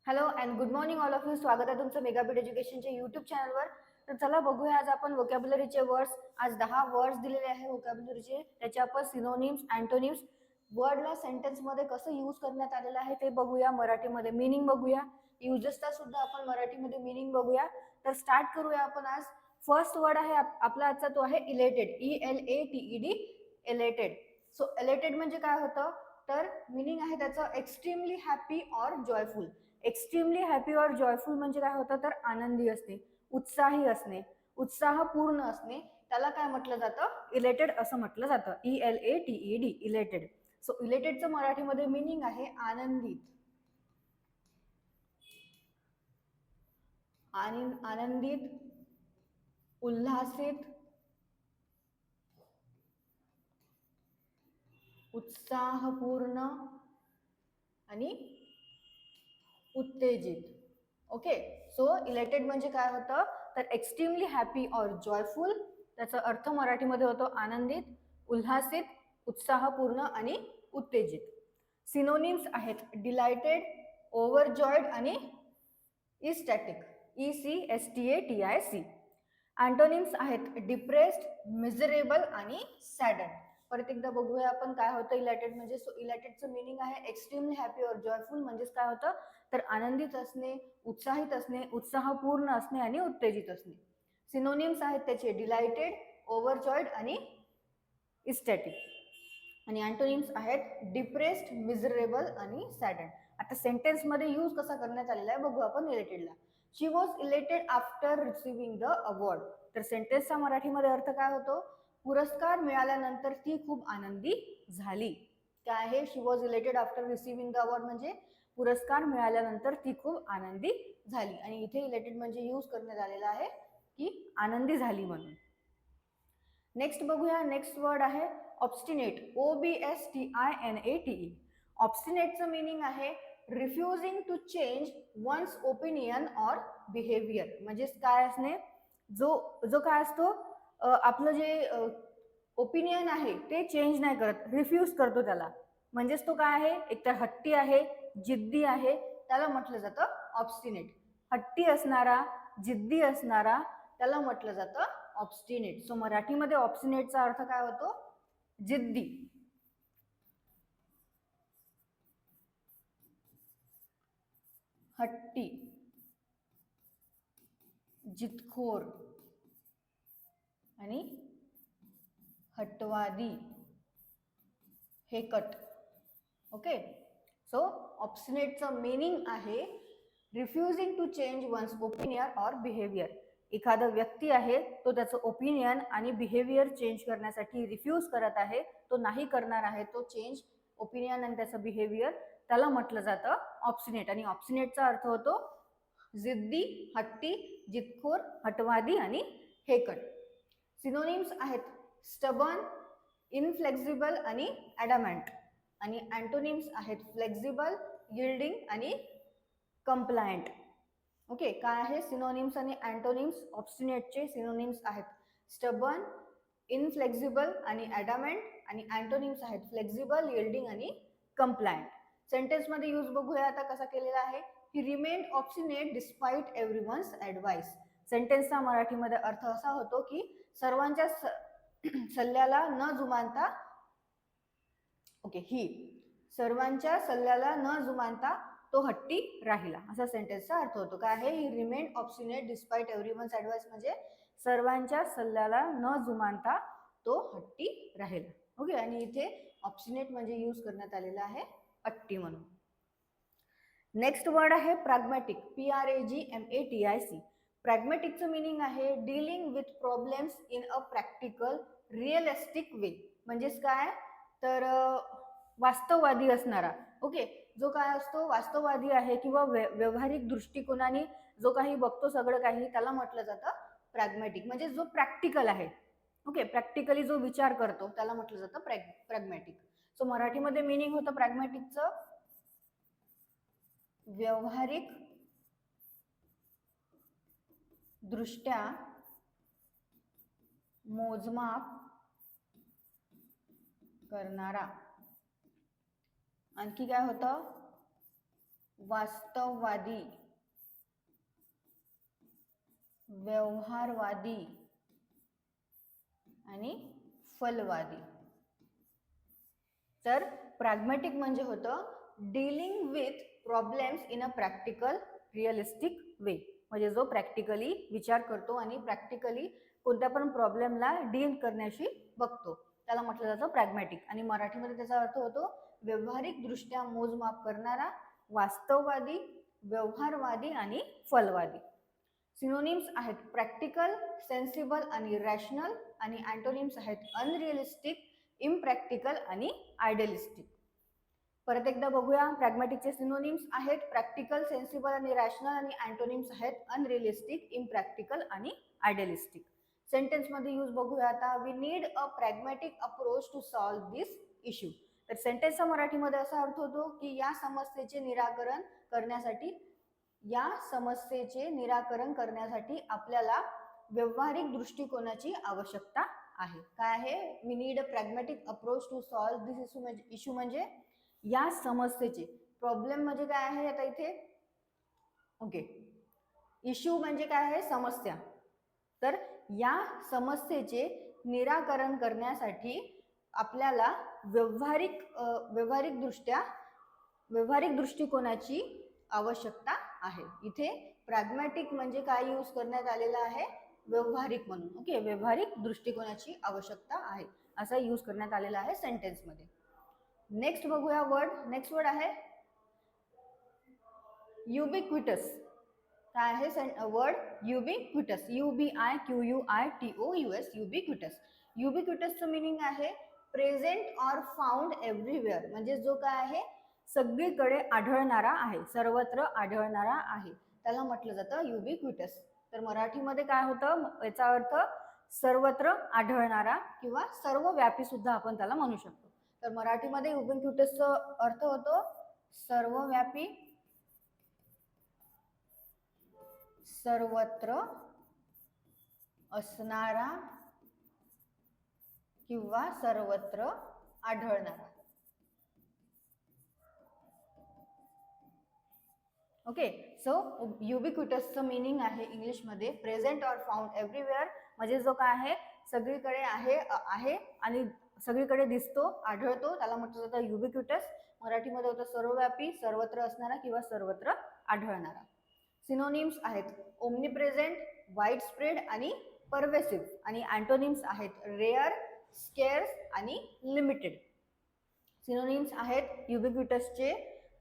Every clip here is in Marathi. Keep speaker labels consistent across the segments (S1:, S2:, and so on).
S1: Hello and good morning all of you. स्वागत आहे तुमचं मेगाबीट एज्युकेशनच्या यूट्यूब चॅनलवर. तर चला बघूया आज आपण व्होकॅब्युलरीचे वर्ड्स. आज 10 वर्ड्स दिलेले आहे व्होकॅब्युलरीचे. त्याचे आपण सिनोनिम्स, अँटोनिम्स, वर्डला सेंटेन्समध्ये कसं यूज करण्यात आलेलं आहे ते बघूया. मराठीमध्ये मिनिंग बघूया, युजेसचा सुद्धा आपण मराठीमध्ये मिनिंग बघूया. तर स्टार्ट करूया आपण. आज फर्स्ट वर्ड आहे आपला आजचा, तो आहे elated. ELATED, elated. So elated म्हणजे काय होतं, तर मिनिंग आहे त्याचं extremely happy or joyful. Extremely happy or joyful म्हणजे काय होतं, तर आनंदी असणे, उत्साही असणे, उत्साहपूर्ण असणे, त्याला काय म्हटलं जातं, इलेटेड असं म्हटलं जातं. ELATED, elated. सो इलेटेडचं मराठीमध्ये मिनिंग आहे आनंदित, आनंदित, उल्हासित, उत्साहपूर्ण आणि उत्तेजित. ओके. सो इलेटेड म्हणजे काय होतं, तर एक्स्ट्रीमली हॅपी ऑर जॉयफुल. त्याचा अर्थ मराठीमध्ये होतो आनंदित, उल्हासित, उत्साहपूर्ण आणि उत्तेजित. सिनोनिम्स आहेत डिलायटेड, ओव्हरजॉयड आणि इस्टॅटिक. ECSTATIC. अँटोनिम्स आहेत डिप्रेस्ड, मिझरेबल आणि सॅडन. परत एकदा बघूया आपण काय होतं इलॅटेड म्हणजे. सो इलॅटेडचं मिनिंग आहे एक्स्ट्रीमली हॅपी ऑर जॉयफुल म्हणजेच काय होतं, तर आनंदित असणे, उत्साहित असणे, उत्साहपूर्ण असणे आणि उत्तेजित असणे. सिनोनिम्स आहेत त्याचे डिलायटेड, ओव्हरजॉयड आणि इस्टॅटिक. आणि अँटोनिम्स आहेत डिप्रेस्ड, मिझरेबल आणि सॅडन. आता सेंटेन्समध्ये यूज कसा करण्यात आलेला आहे बघू आपण इलेटेडला. She was elated after receiving the award. तर सेंटेन्सचा मराठीमध्ये अर्थ काय होतो, पुरस्कार मिळाल्यानंतर ती खूप आनंदी झाली. काय आहे, she was elated after receiving the award म्हणजे पुरस्कार मिळाल्यानंतर ती खूप आनंदी झाली. आणि इथे इलेटेड म्हणजे यूज करण्यात आलेला आहे की आनंदी झाली म्हणून. नेक्स्ट बघूया. नेक्स्ट वर्ड आहे ऑब्स्टिनेट. OBSTINATE. ऑब्स्टिनेटचं मिनिंग आहे refusing to change one's opinion or behaviour. म्हणजे काय असणे, जो काय असतो, आपलं जे ओपिनियन आहे ते चेंज नाही करत, रिफ्यूज करतो त्याला. म्हणजेच तो काय आहे, एकतर हट्टी आहे, जिद्दी आहे, त्याला म्हटलं जातं ऑब्स्टिनेट. हट्टी असणारा, जिद्दी असणारा, त्याला म्हटलं जातं ऑब्स्टिनेट. सो मराठीमध्ये ऑब्स्टिनेटचा अर्थ काय होतो, जिद्दी, हट्टी, जिदखोर आणि हटवादी, हेकट. ओके. सो ऑब्स्टिनेटचं मीनिंग आहे refusing to change one's opinion or behaviour. एखादा व्यक्ती आहे, तो त्याचं ओपिनियन आणि बिहेवियर चेंज करण्यासाठी रिफ्यूज करत आहे, तो नाही करणार आहे तो चेंज ओपिनियन आणि त्याचं बिहेवियर, त्याला म्हटलं जातं ऑब्स्टिनेट. आणि ऑब्स्टिनेटचा अर्थ होतो जिद्दी, हट्टी, जिदखोर, हटवादी आणि हेकट. सिनोनिम्स आहेत स्टबर्न, इनफ्लेक्झिबल आणि ॲडॅमंट. आणि अँटोनिम्स आहेत फ्लेक्झिबल, यिल्डिंग आणि कंप्लायंट. ओके. काय आहे सिनोनिम्स आणि अँटोनिम्स ऑब्स्टिनेटचे? सिनोनिम्स आहेत स्टबर्न, इनफ्लेक्झिबल आणि ॲडॅमंट. आणि अँटोनिम्स आहेत फ्लेक्झिबल, यिल्डिंग आणि कंप्लायंट. सेंटेन्समध्ये यूज बघूया आता कसा केलेला आहे. He remained obstinate despite everyone's advice. सेंटेन्सचा मराठीमध्ये अर्थ असा होतो की सर्वांच्या सल्ल्याला न जुमानता, ओके, ही सर्वांच्या सल्ल्याला न जुमानता तो हट्टी राहिला, असा सेंटेन्सचा अर्थ होतो. काय आहे, he remained obstinate despite everyone's advice म्हणजे सर्वांच्या सल्ल्याला न जुमानता तो हट्टी राहिला. ओके. आणि इथे ऑब्स्टिनेट म्हणजे यूज करण्यात आलेला आहे हट्टी म्हणून. नेक्स्ट वर्ड आहे प्रॅग्मॅटिक. PRAGMATIC. प्रॅग्मॅटिकचं मिनिंग आहे dealing with problems in a practical, realistic way. म्हणजेच काय, तर वास्तववादी असणारा. ओके. जो काय असतो वास्तववादी आहे किंवा व्यावहारिक दृष्टिकोनाने जो काही बघतो सगळं काही, त्याला म्हटलं जातं प्रॅग्मॅटिक. म्हणजे जो प्रॅक्टिकल आहे. ओके. प्रॅक्टिकली जो विचार करतो त्याला म्हटलं जातं प्रॅग्मॅटिक. सो मराठीमध्ये मिनिंग होतं प्रॅग्मॅटिकचं व्यावहारिक दृष्ट्या मोजमाप करणारा. आणखी काय होतं, वास्तववादी, व्यवहारवादी आणि फलवादी. तर प्रॅग्मॅटिक म्हणजे होतं dealing with problems in a practical realistic way, म्हणजे जो प्रॅक्टिकली विचार करतो आणि प्रॅक्टिकली कोणत्या पण प्रॉब्लेमला डील करण्याशी बघतो त्याला म्हटलं जातं प्रॅग्मॅटिक. आणि मराठीमध्ये त्याचा अर्थ होतो व्यवहारिक दृष्ट्या मोजमाप करणारा, वास्तववादी, व्यवहारवादी आणि फलवादी. सिनोनिम्स आहेत प्रॅक्टिकल, सेन्सिबल आणि रॅशनल, आणि अँटोनिम्स आहेत अनरिअलिस्टिक, इम्प्रॅक्टिकल आणि आयडियलिस्टिक. परत एकदा बघूया. प्रॅग्मॅटिकचे सिनोनिम्स आहेत प्रॅक्टिकल, सेन्सिबल आणि रॅशनल, आणि अँटोनिम्स आहेत अनरिअलिस्टिक, इम्प्रॅक्टिकल आणि आयडियलिस्टिक. सेंटेन्स मध्ये यूज बघूया आता. We need a pragmatic approach to solve this issue. तर सेंटेन्सचा मराठीमध्ये असा अर्थ होतो की या समस्येचे निराकरण करण्यासाठी आपल्याला व्यवहारिक दृष्टिकोनाची आवश्यकता आहे. काय आहे? We need a pragmatic approach to solve this issue म्हणजे या समस्येचे, प्रॉब्लेम म्हणजे काय आहे आता इथे, ओके, इश्यू म्हणजे काय आहे? समस्या. तर या समस्येचे निराकरण करण्यासाठी आपल्याला व्यवहारिक दृष्टिकोनाची आवश्यकता आहे. इथे प्रॅग्मॅटिक म्हणजे काय यूज करण्यात आलेला आहे? व्यवहारिक म्हणून. ओके, व्यवहारिक दृष्टिकोनाची आवश्यकता आहे असा यूज करण्यात आलेला आहे सेंटेन्स मध्ये. नेक्स्ट बघूया वर्ड. नेक्स्ट वर्ड आहे युबिक्विटस. काय आहे वर्ड? युबिक्विटस. UBIQUITOUS, युबिक्विटस. युबिक्विटसचं मिनिंग आहे प्रेझेंट ऑर फाउंड एव्हरीवेअर, म्हणजे जो काय आहे सगळीकडे आढळणारा आहे, सर्वत्र आढळणारा आहे, त्याला म्हटलं जातं युबिक्विटस. तर मराठीमध्ये काय होतं याचा अर्थ? सर्वत्र आढळणारा किंवा सर्वव्यापी सुद्धा आपण त्याला म्हणू शकतो. तर मराठीमध्ये युबिक्विटसचा अर्थ होतो सर्वव्यापी, सर्वत्र असणारा किंवा सर्वत्र आढळणारा. ओके, सो युबिक्विटसचं मिनिंग आहे इंग्लिशमध्ये प्रेझेंट ऑर फाउंड एव्हरीवेअर, म्हणजे जो काय आहे सगळीकडे आहे आणि सगळीकडे दिसतो, आढळतो, त्याला म्हटलं जातं युबिक्विटस. मराठीमध्ये होतं सर्वव्यापी, सर्वत्र असणारा किंवा सर्वत्र आढळणारा. सिनोनिम्स आहेत ओमनीप्रेझेंट, वाईड स्प्रेड आणि परवेसिव्ह, आणि अँटोनिम्स आहेत रेअर, स्केअर्स आणि लिमिटेड. सिनोनिम्स आहेत युबिक्विटसचे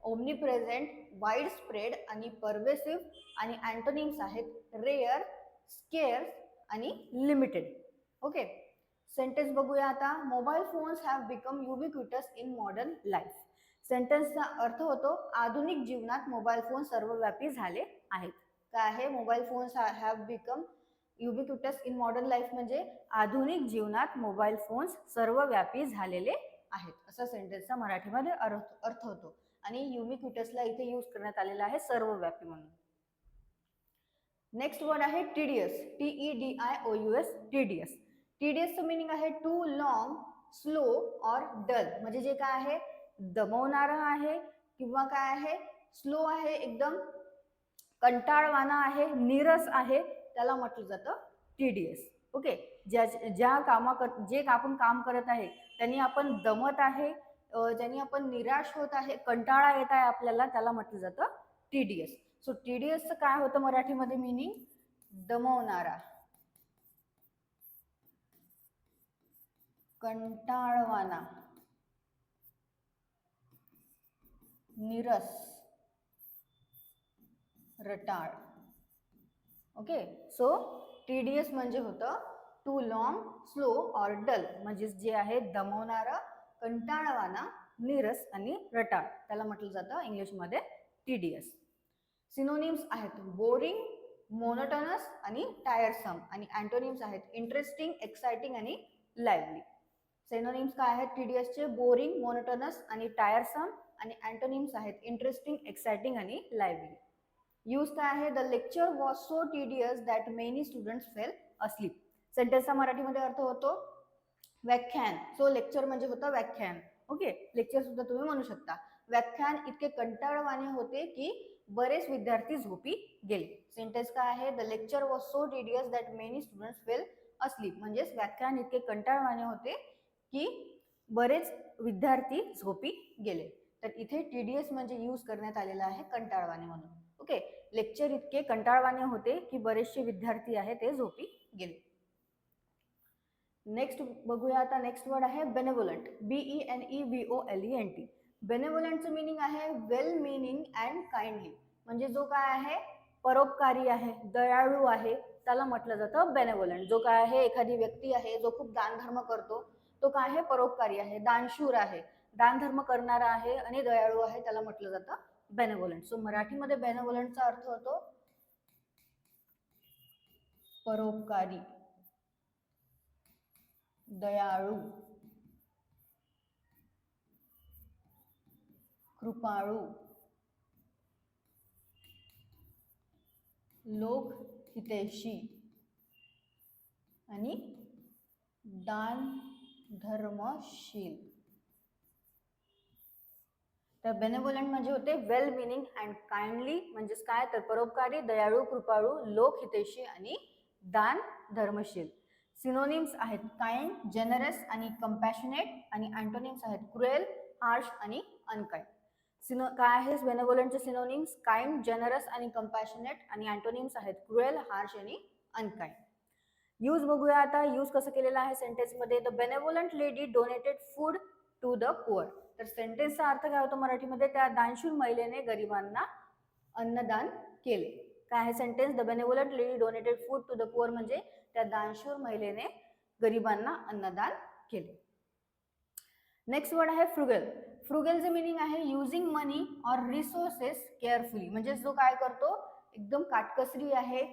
S1: ओमनीप्रेझेंट, वाईड स्प्रेड आणि परवेसिव्ह, आणि अँटोनिम्स आहेत रेअर, स्केअर्स आणि लिमिटेड. ओके, सेंटेन्स बघूया आता. Mobile phones have become ubiquitous in modern life. सेंटेन्सचा अर्थ होतो आधुनिक जीवनात मोबाईल फोन सर्वव्यापी झाले आहेत. काय आहे? Mobile phones have become ubiquitous in modern life म्हणजे आधुनिक जीवनात मोबाईल फोन्स सर्वव्यापी झालेले आहेत, असा सेंटेन्सचा मराठीमध्ये अर्थ होतो. आणि युबिक्विटसला इथे यूज करण्यात आलेला आहे सर्वव्यापी म्हणून. नेक्स्ट वर्ड आहे टीडीएस. TEDIOUS, tedious. टीडीएसचं मिनिंग आहे too long, slow or dull, म्हणजे जे काय आहे दमवणारं आहे किंवा काय आहे स्लो आहे, एकदम कंटाळवाणा आहे, नीरस आहे, त्याला म्हटलं जातं टीडीएस. ओके, जे आपण काम करत आहे त्यांनी आपण दमत आहे, ज्यांनी आपण निराश होत आहे, कंटाळा येत आहे आपल्याला, त्याला म्हटलं जातं टीडीएस. सो टीडीएसचं काय होतं मराठीमध्ये मिनिंग? दमवणारा, कंटाळवाणा, नीरस, रटाळ. ओके, सो टीडीएस म्हणजे होतं too long, slow or dull, म्हणजे जे आहे दमवणारा, कंटाळवाणा, नीरस आणि रटाळ, त्याला म्हटलं जातं इंग्लिशमध्ये टीडीएस. सिनोनिम्स आहेत बोरिंग, मोनोटोनस आणि टायरसम, आणि अँटोनिम्स आहेत इंटरेस्टिंग, एक्साइटिंग आणि लाईव्हली. सिनोनिम्स काय आहेत टीडीएसचे? बोरिंग, मोनोटोनस आणि टायरसम, आणि अँटोनिम्स आहेत इंटरेस्टिंग, एक्साइटिंग आणि लाईव्हली. यूज काय आहे? The lecture was so tedious that many students fell asleep. सेंटेन्सचा मराठीमध्ये अर्थ होतो व्याख्यान. सो लेक्चर म्हणजे होतं व्याख्यान. ओके, लेक्चर सुद्धा तुम्ही म्हणू शकता. व्याख्यान इतके कंटाळवाणे होते की बरेच विद्यार्थी झोपी गेले. सेंटेन्स काय आहे? The lecture was so tedious that many students fell asleep. म्हणजेच व्याख्यान इतके कंटाळवाणे होते की बरेच विद्यार्थी झोपी गेले. तर इथे टीडीएस म्हणजे यूज करण्यात आलेला आहे कंटाळवाणे म्हणून. ओके, लेक्चर इतके कंटाळवाणे होते की बरेचसे विद्यार्थी आहे ते झोपी गेले. नेक्स्ट बघूया आता. नेक्स्ट वर्ड आहे बेनेवोलंट. BENEVOLENT. बेनेवोलंटचं मिनिंग आहे वेल मिनिंग अँड काइंडली. म्हणजे जो काय आहे परोपकारी आहे, दयाळू आहे, त्याला म्हटलं जातं बेनेवोलंट. जो काय आहे एखादी व्यक्ती आहे जो खूप दानधर्म करतो, तो काय आहे परोपकारी आहे, दानशूर आहे, दानधर्म करणारा आहे आणि दयाळू आहे, त्याला म्हटलं जातं बेनेवोलंट. सो मराठीमध्ये बेनेवोलंटचा अर्थ होतो परोपकारी, दयाळू, कृपाळू, लोकहितैषी आणि दान धर्मशील. तर बेनेवोलंट म्हणजे होते वेल मिनिंग अँड काइंडली. म्हणजेच काय तर परोपकारी, दयाळू, कृपाळू, लोकहितैषी आणि दान धर्मशील. सिनोनिम्स आहेत काइंड, जेनरस आणि कंपॅशनेट. आणि अँटोनिम्स आहेत क्रुएल, हार्श आणि अनकाइंड. काय आहे बेनेवोलंटचे सिनोनिम्स? काइंड, जेनरस आणि कंपॅशनेट. आणि अँटोनिम्स आहेत क्रुएल, हार्श आणि अनकाइंड. यूज बघूया आता. यूज कसं केलेलं आहे सेंटेन्स मध्ये? The benevolent lady donated food to the poor. तर सेंटेन्सचा अर्थ काय होतो मराठीमध्ये? त्या दानशूर महिलेने गरिबांना अन्नदान केले. काय आहे sentence? The benevolent lady donated food to the poor म्हणजे त्या दानशूर महिलेने गरिबांना अन्नदान केले. नेक्स्ट वर्ड आहे फ्रुगल. फ्रुगलचं मिनिंग आहे using money or resources carefully. म्हणजे जो काय करतो एकदम काटकसरी आहे,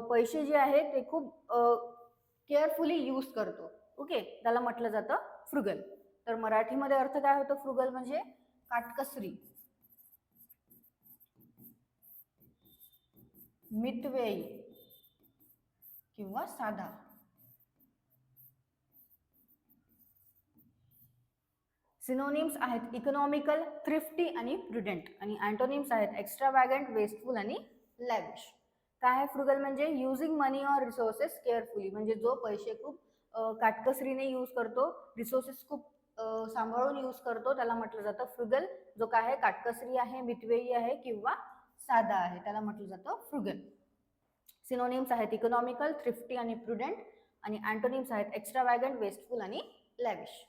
S1: पैसे जे आहेत ते खूप केअरफुली यूज करतो. ओके, त्याला म्हटलं जातं फ्रुगल. तर मराठीमध्ये अर्थ काय होतो फ्रुगल म्हणजे? काटकसरी, मितव्ययी किंवा साधा. सिनोनिम्स आहेत इकॉनॉमिकल, थ्रिफ्टी आणि प्रुडेंट. आणि अँटोनिम्स आहेत एक्स्ट्रावॅगंट, वेस्टफुल आणि लॅविश. काय आहे फ्रुगल म्हणजे? Using money or resources carefully. म्हणजे जो पैसे खूप काटकसरीने यूज करतो, रिसोर्सेस खूप सांभाळून यूज करतो, त्याला म्हटलं जातं फ्रुगल. जो काय आहे काटकसरी आहे, मितव्ययी आहे किंवा साधा आहे, त्याला म्हटलं जातं फ्रुगल. सिनोनिम्स आहेत इकॉनॉमिकल, थ्रिफ्टी आणि प्रुडेंट. आणि अँटोनिम्स आहेत एक्स्ट्रावॅगंट, वेस्टफुल आणि लॅविश.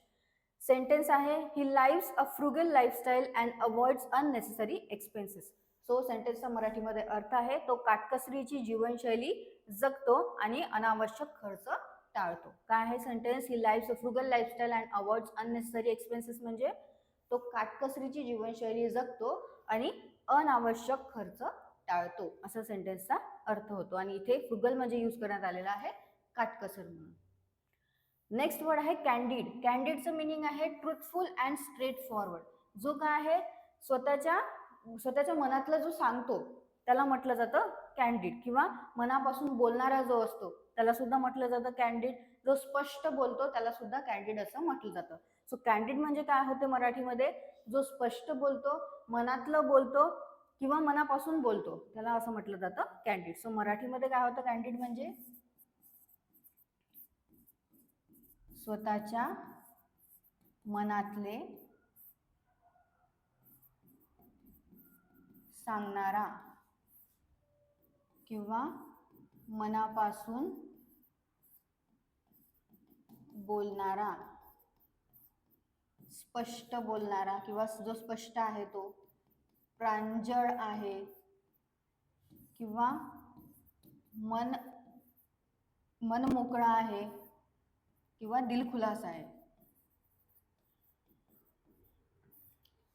S1: सेंटेन्स आहे he lives a frugal lifestyle and avoids unnecessary expenses. So सेंटेन्सचा मराठीमध्ये अर्थ आहे तो काटकसरीची जीवनशैली जगतो आणि अनावश्यक खर्च टाळतो. काय आहे sentence? He lives a frugal lifestyle and avoids unnecessary expenses म्हणजे तो काटकसरीची जीवनशैली जगतो आणि अनावश्यक खर्च टाळतो, असा सेंटेन्सचा अर्थ होतो. आणि इथे फ्रुगल म्हणजे यूज करण्यात आलेला आहे काटकसर म्हणून. नेक्स्ट वर्ड आहे कॅन्डिड. कॅन्डिडचं मिनिंग आहे ट्रुथफुल अँड स्ट्रेट फॉरवर्ड. जो काय आहे स्वतःच्या मनातलं जो सांगतो त्याला म्हटलं जातं कॅन्डिड. किंवा मनापासून बोलणारा जो असतो त्याला सुद्धा म्हटलं जातं कॅन्डिड. जो स्पष्ट बोलतो त्याला सुद्धा कॅन्डिड असं म्हटलं जातं. सो कॅन्डिड म्हणजे काय होते मराठीमध्ये? जो स्पष्ट बोलतो, मनातलं बोलतो किंवा मनापासून बोलतो त्याला असं म्हटलं जातं कॅन्डिड. सो मराठीमध्ये काय होतं कॅन्डिड म्हणजे? स्वतःच्या मनातले सांगणारा किंवा मनापासून बोलणारा, स्पष्ट बोलणारा किंवा जो स्पष्ट आहे तो, प्रांजळ आहे किंवा मन मोकळा आहे किंवा दिलखुलास आहे.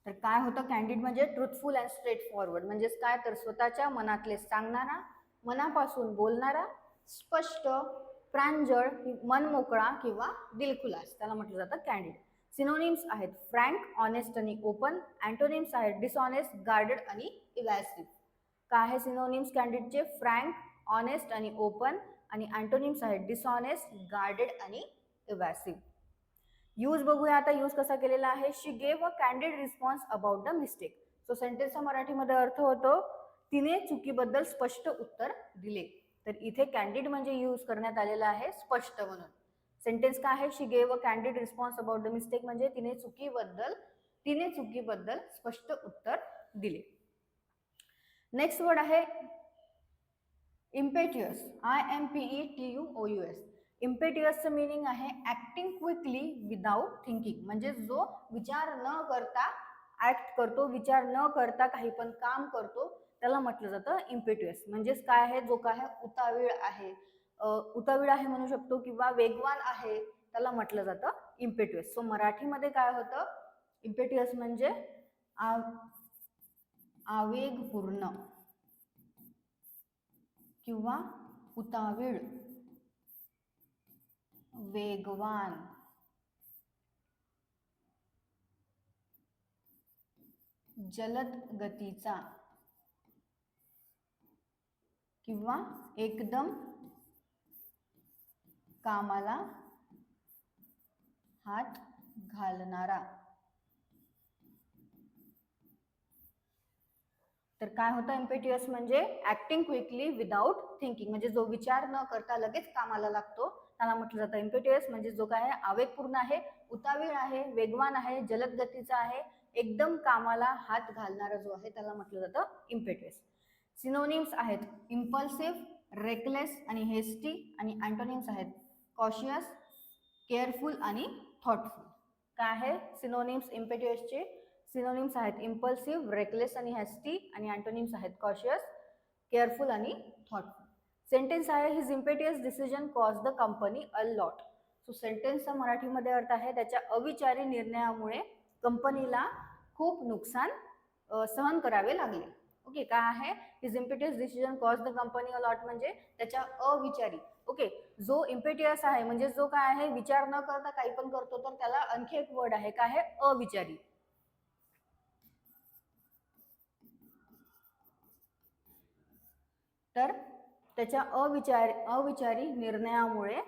S1: तर काय होतं कॅन्डिड म्हणजे? Truthful and straight forward. म्हणजेच काय तर स्वतःच्या मनातले सांगणारा, मनापासून बोलणारा, स्पष्ट, प्रांजळ, मन मोकळा किंवा दिलखुलास, त्याला म्हटलं जातं कॅन्डिड. सिनोनिम्स आहेत फ्रँक, ऑनेस्ट आणि ओपन. अँटोनिम्स आहेत डिसऑनेस्ट, गार्डेड आणि इव्हॅसिव्ह. काय आहे सिनोनिम्स कॅन्डिडचे? फ्रँक, ऑनेस्ट आणि ओपन. आणि अँटोनिम्स आहेत डिसऑनेस्ट, गार्डेड आणि इव्हॅसिव्ह. यूज बघूया आता, यूज कसा केलेला आहे. She gave a candid response about the mistake. So सेंटेन्सचा मराठीमध्ये अर्थ होतो तिने चुकीबद्दल स्पष्ट उत्तर दिले. तर इथे कॅन्डिड म्हणजे यूज करण्यात आलेला आहे स्पष्ट म्हणून. सेंटेन्स काय आहे, she gave a candid response about the mistake म्हणजे तिने चुकीबद्दल स्पष्ट उत्तर दिले. नेक्स्ट वर्ड आहे इम्पेट्युअस. IMPETUOUS. इम्पेट्युअसचं मीनिंग आहे ऍक्टिंग क्विकली विदाउट थिंकिंग. म्हणजे जो विचार न करता ऍक्ट करतो, विचार न करता काही पण काम करतो, त्याला म्हटलं जातं इम्पेट्युअस. म्हणजेच काय आहे, जो काय उतावीळ आहे म्हणू शकतो किंवा वेगवान आहे, त्याला म्हटलं जातं इम्पेट्युअस. सो मराठीमध्ये काय होतं, इम्पेट्युअस म्हणजे आवेगपूर्ण किंवा उतावीळ, वेगवान, जलद गतीचा किंवा एकदम कामाला हात घालणारा. तर काय होतं इम्पेट्युअस म्हणजे ऍक्टिंग क्विकली विदाउट थिंकिंग. म्हणजे जो विचार न करता लगेच कामाला लागतो त्याला म्हटलं जातं इम्पेट्युअस. म्हणजे जो काय आवेगपूर्ण आहे, उतावीळ आहे, वेगवान आहे, जलद गतीचा आहे, एकदम कामाला हात घालणारा जो आहे त्याला म्हटलं जातं इम्पेट्युअस. सिनोनिम्स आहेत इम्पल्सिव्ह, रेकलेस आणि हेस्टी. आणि अँटोनिम्स आहेत कॉशियस, केअरफुल आणि थॉटफुल. काय आहे सिनोनिम्स इम्पेट्युअसचे? सिनोनिम्स आहेत इम्पल्सिव्ह, रेकलेस आणि हेस्टी. आणि अँटोनिम्स आहेत कॉशियस, केअरफुल आणि थॉटफुल. सेंटेन्स आहे his impetuous decision caused the company a lot. So सेंटेन्सचा मराठीमध्ये अर्थ आहे त्याच्या अविचारी निर्णयामुळे कंपनीला खूप नुकसान सहन करावे लागले. ओके, काय आहे his impetuous decision caused the company a lot म्हणजे त्याच्या अविचारी. ओके, जो इम्पेट्युअस आहे म्हणजे जो काय आहे विचार न करता काही पण करतो, तर त्याला आणखी एक वर्ड आहे काय आहे, अविचारी. तर त्याच्या अविचारी निर्णयामुळे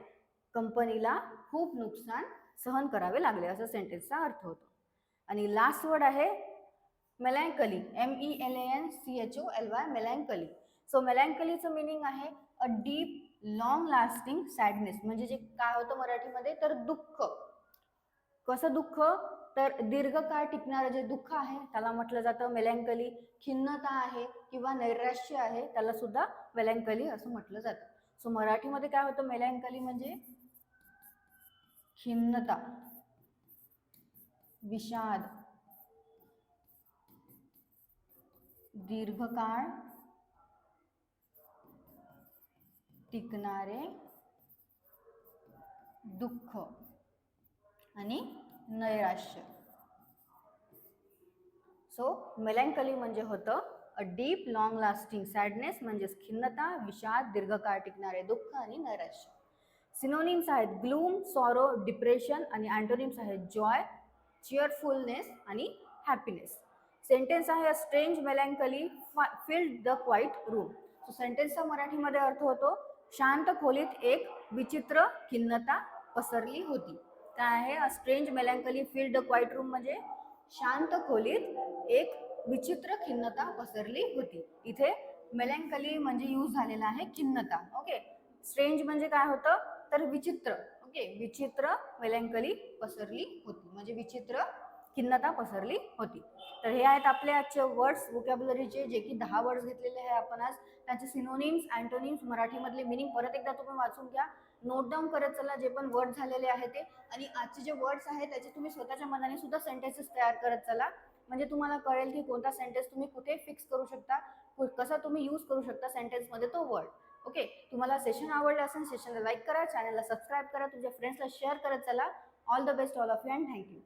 S1: कंपनीला खूप नुकसान सहन करावे लागले, असं सेंटेन्सचा अर्थ होतो. आणि लास्ट वर्ड आहे मेलँकली. MELANCHOLY, मेलँकली. सो मेलँकलीचं मिनिंग आहे a deep long lasting sadness. म्हणजे जे काय होतं मराठीमध्ये, तर दुःख. कसं दुःख, तर दीर्घकाळ टिकणारं जे दुःख आहे त्याला म्हटलं जातं मेलँकली. खिन्नता आहे किंवा नैराश्य आहे त्याला सुद्धा मेलँकली असं म्हटलं जातं. सो मराठीमध्ये काय होतं, मेलँकली म्हणजे खिन्नता, विषाद, दीर्घकाळ टिकणारे दुःख आणि नैराश्य. सो मेलँकली म्हणजे होतं a deep long lasting sadness, म्हणजेच खिन्नता, विषाद, दीर्घकाळ टिकणारे दुःख आणि नैराश्य. सिनोनिम्स आहेत ग्लूम, सॉरो, डिप्रेशन. आणि अँटोनिम्स आहेत जॉय, चिअरफुलनेस आणि हॅपीनेस. सेंटेन्स आहे a strange melancholy filled the quiet room. So सेंटेन्सचा मराठीमध्ये अर्थ होतो शांत खोलीत एक विचित्र खिन्नता पसरली होती. काय आहे a strange melancholy filled the quiet room म्हणजे शांत खोलीत एक विचित्र खिन्नता पसरली होती. इथे मेलँकली म्हणजे यूज झालेला आहे खिन्नता. ओके, स्ट्रेंज म्हणजे काय होतं, तर विचित्र. ओके, विचित्र मेलँकली पसरली होती म्हणजे विचित्र खिन्नता पसरली होती. तर हे आहेत आपले आजचे वर्ड्स वोकॅब्युलरीचे, जे की 10 वर्ड्स घेतलेले आहे आपण आज. त्याचे सिनोनिम्स, अँटोनिम्स, मराठीमधले मिनिंग परत एकदा तुम्ही वाचून घ्या, नोट डाऊन करत चला जे पण वर्ड झालेले आहे ते. आणि आजचे जे वर्ड्स आहेत त्याचे तुम्ही स्वतःच्या मनाने सुद्धा सेंटेन्सेस तयार करत चला, म्हणजे तुम्हाला कळेल की कोणता सेंटेन्स तुम्ही कुठे फिक्स करू शकता, कसा तुम्ही यूज करू शकता सेंटेन्समध्ये तो वर्ड. ओके, तुम्हाला सेशन आवडलं असेल सेशनला लाईक करा, चॅनलला सबस्क्राईब करा, तुमच्या फ्रेंड्सला शेअर करत चला. All the best all of you and thank you.